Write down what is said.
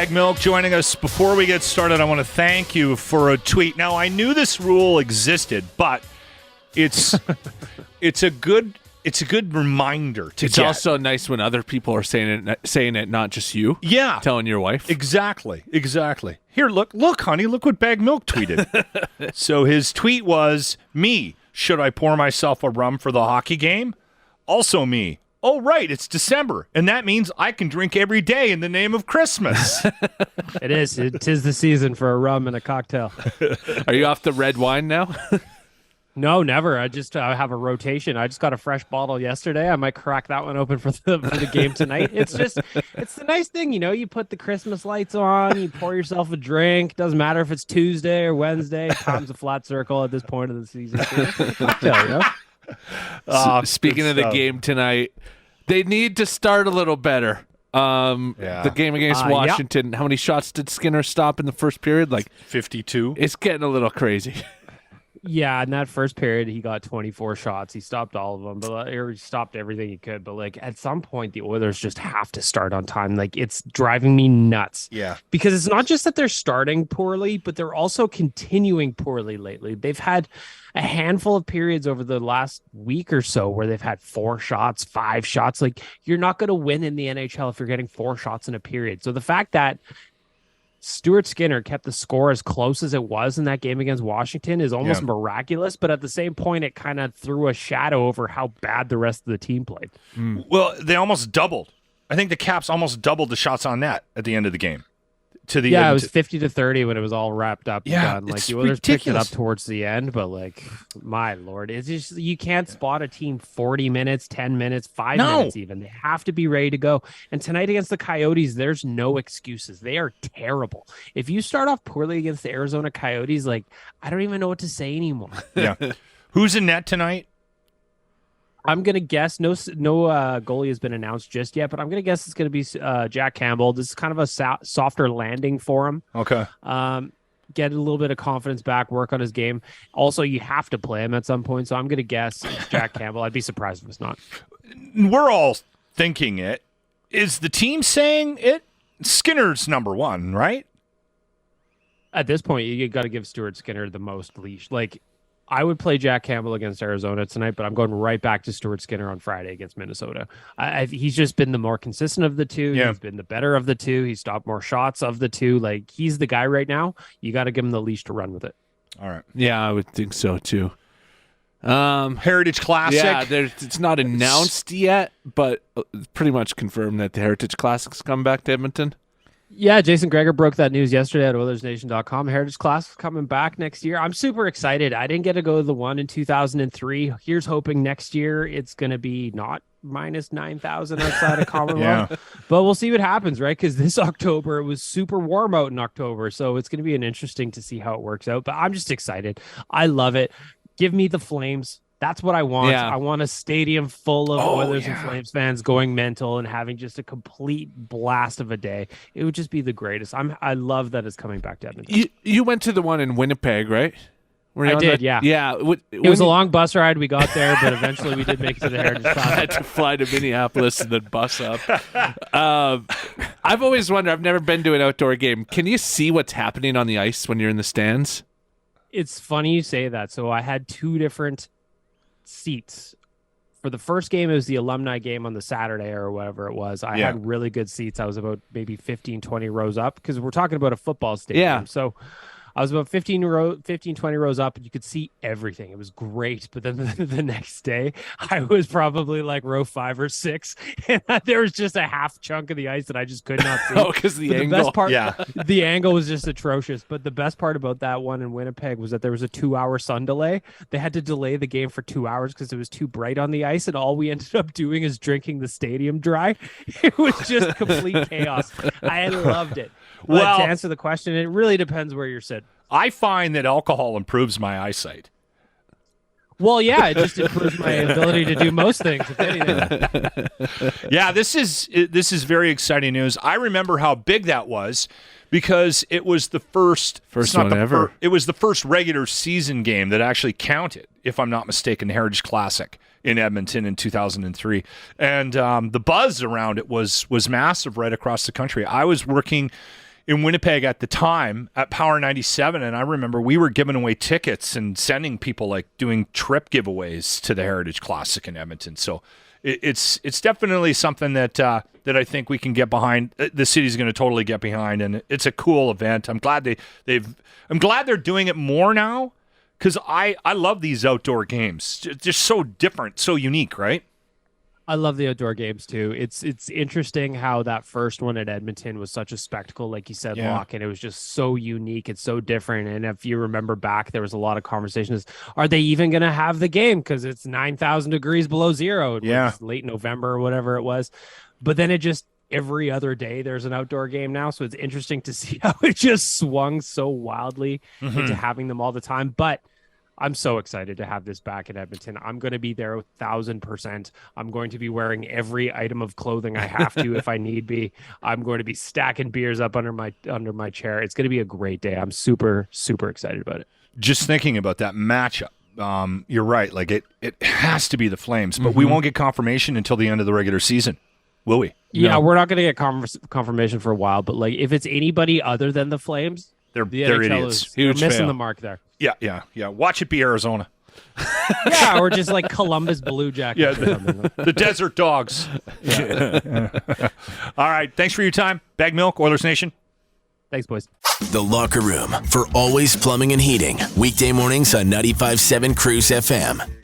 Baggedmilk joining us. Before we get started, I want to thank you for a tweet. Now, I knew this rule existed, but it's a good reminder to It's get. also nice when other people are saying it, not just you. Yeah. Telling your wife. Exactly. Here, look, honey, look what Baggedmilk tweeted. So his tweet was, me, should I pour myself a rum for the hockey game? Also me. Oh, right, it's December, and that means I can drink every day in the name of Christmas. It is. It is the season for a rum and a cocktail. Are you off the red wine now? No, never. I have a rotation. I just got a fresh bottle yesterday. I might crack that one open for the game tonight. It's the nice thing, you put the Christmas lights on, you pour yourself a drink. Doesn't matter if it's Tuesday or Wednesday. Time's a flat circle at this point of the season. Cocktail, Speaking of the game tonight, they need to start a little better. The game against Washington, How many shots did Skinner stop in the first period? Like 52. It's getting a little crazy. Yeah, in that first period, he got 24 shots. He stopped all of them, or he stopped everything he could. But at some point, the Oilers just have to start on time. It's driving me nuts. Yeah, because it's not just that they're starting poorly, but they're also continuing poorly lately. They've had a handful of periods over the last week or so where they've had 4 shots, 5 shots. You're not going to win in the NHL if you're getting 4 shots in a period. So the fact that Stuart Skinner kept the score as close as it was in that game against Washington is almost miraculous, but at the same point, it kind of threw a shadow over how bad the rest of the team played. Well, they almost doubled. I think the Caps almost doubled the shots on net at the end of the game. It was 50-30 when it was all wrapped up. Yeah, and done. it's the Oilers picked it up ridiculous. towards the end, but my lord, it's just you can't spot a team 40 minutes, 10 minutes, 5 minutes even. They have to be ready to go. And tonight against the Coyotes, there's no excuses. They are terrible. If you start off poorly against the Arizona Coyotes, I don't even know what to say anymore. Yeah. Who's in net tonight? I'm going to guess no goalie has been announced just yet, but I'm going to guess it's going to be Jack Campbell. This is kind of a softer landing for him. Okay. Get a little bit of confidence back, work on his game. Also, you have to play him at some point, so I'm going to guess it's Jack Campbell. I'd be surprised if it's not. We're all thinking it. Is the team saying it? Skinner's number one, right? At this point, you got to give Stuart Skinner the most leash. I would play Jack Campbell against Arizona tonight, but I'm going right back to Stuart Skinner on Friday against Minnesota. He's just been the more consistent of the two. Yeah. He's been the better of the two. He stopped more shots of the two. He's the guy right now. You got to give him the leash to run with it. All right. Yeah, I would think so too. Heritage Classic. Yeah, it's not announced yet, but it's pretty much confirmed that the Heritage Classic's come back to Edmonton. Yeah, Jason Gregor broke that news yesterday at OilersNation.com. Heritage Classic coming back next year. I'm super excited. I didn't get to go to the one in 2003. Here's hoping next year it's going to be not minus 9,000 outside of Commonwealth. But we'll see what happens, right? Because this October, it was super warm out in October. So it's going to be interesting to see how it works out. But I'm just excited. I love it. Give me the Flames. That's what I want. Yeah. I want a stadium full of Oilers and Flames fans going mental and having just a complete blast of a day. It would just be the greatest. I love that it's coming back to Edmonton. You went to the one in Winnipeg, right? I did, yeah. Yeah. It was a long bus ride. We got there, but eventually we did make it to the Heritage I Classic. had to fly to Minneapolis and then bus up. I've always wondered, I've never been to an outdoor game. Can you see what's happening on the ice when you're in the stands? It's funny you say that. So I had 2 different seats. For the first game, it was the alumni game on the Saturday or whatever it was. I had really good seats. I was about maybe 15, 20 rows up because we're talking about a football stadium. Yeah. So I was about 15, 20 rows up, and you could see everything. It was great. But then the next day, I was probably row 5 or 6, and there was just a half chunk of the ice that I just could not see. Because the angle. The best part, the angle was just atrocious. But the best part about that one in Winnipeg was that there was a 2-hour sun delay. They had to delay the game for 2 hours because it was too bright on the ice, and all we ended up doing is drinking the stadium dry. It was just complete chaos. I loved it. But to answer the question, it really depends where you're sitting. I find that alcohol improves my eyesight. Well, yeah, it just improves my ability to do most things, if anything. Yeah, this is very exciting news. I remember how big that was because it was the first one ever. It was the first regular season game that actually counted, if I'm not mistaken, the Heritage Classic in Edmonton in 2003. And the buzz around it was massive right across the country. I was working in Winnipeg at the time at Power 97, and I remember we were giving away tickets and sending people, like, doing trip giveaways to the Heritage Classic in Edmonton. So it's definitely something that I think we can get behind. The city's going to totally get behind, and it's a cool event. I'm glad I'm glad they're doing it more now, because I love these outdoor games. Just so different, so unique, right? I love the outdoor games too. It's interesting how that first one at Edmonton was such a spectacle, like you said, Locke, and it was just so unique. It's so different. And if you remember back, there was a lot of conversations. Are they even going to have the game? Because it's 9,000 degrees below zero. It was late November or whatever it was. But then it just, every other day there's an outdoor game now. So it's interesting to see how it just swung so wildly into having them all the time. But I'm so excited to have this back in Edmonton. I'm going to be there 1,000%. I'm going to be wearing every item of clothing I have to if I need be. I'm going to be stacking beers up under my chair. It's going to be a great day. I'm super, super excited about it. Just thinking about that matchup. You're right. Like it has to be the Flames, but we won't get confirmation until the end of the regular season, will we? Yeah, we're not going to get confirmation for a while, but like if it's anybody other than the Flames, they're NHL idiots. They're missing the mark there. Yeah. Watch it be Arizona. Yeah, or just like Columbus Blue Jackets. Yeah, the Desert Dogs. Yeah. All right. Thanks for your time. Baggedmilk, Oilers Nation. Thanks, boys. The Locker Room for Always Plumbing and Heating. Weekday mornings on 95.7 Cruise FM.